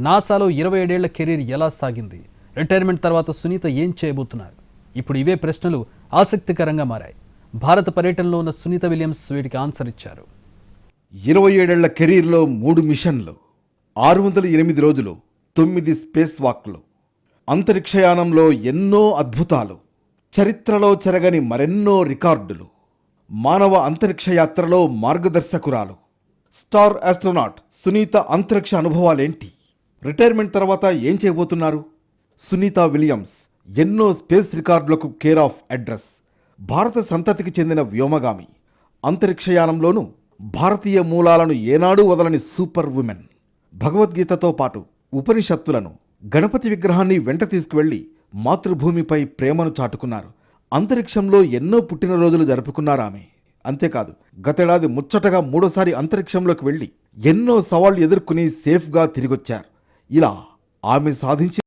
నాసాలో 27 ఏళ్ల కెరీర్ ఎలా సాగింది? రిటైర్మెంట్ తర్వాత సునీత ఏం చేయబోతున్నారు? ఇప్పుడు ఇవే ప్రశ్నలు ఆసక్తికరంగా మారాయి. భారత పర్యటనలో ఉన్న సునీత విలియమ్స్ వీటికి ఆన్సర్ ఇచ్చారు. 27 ఏళ్ల కెరీర్లో 3 మిషన్లు, 608 రోజులు, 9 స్పేస్ వాక్లు, అంతరిక్షయానంలో ఎన్నో అద్భుతాలు, చరిత్రలో చెరగని మరెన్నో రికార్డులు, మానవ అంతరిక్ష యాత్రలో మార్గదర్శకురాలు. స్టార్ ఆస్ట్రోనాట్ సునీత అంతరిక్ష అనుభవాలేంటి? రిటైర్మెంట్ తర్వాత ఏం చేయబోతున్నారు? సునీత విలియమ్స్ ఎన్నో స్పేస్ రికార్డులకు కేర్ ఆఫ్ అడ్రస్. భారత సంతతికి చెందిన వ్యోమగామి. అంతరిక్షయానంలోనూ భారతీయ మూలాలను ఏనాడూ వదలని సూపర్ ఉమెన్. భగవద్గీతతో పాటు ఉపనిషత్తులను, గణపతి విగ్రహాన్ని వెంట తీసుకువెళ్లి మాతృభూమిపై ప్రేమను చాటుకున్నారు. అంతరిక్షంలో ఎన్నో పుట్టినరోజులు జరుపుకున్నారామె. అంతేకాదు, గతేడాది ముచ్చటగా 3వ అంతరిక్షంలోకి వెళ్లి ఎన్నో సవాళ్లు ఎదుర్కొని సేఫ్గా తిరిగొచ్చారు. ఇలా ఆమె సాధించిన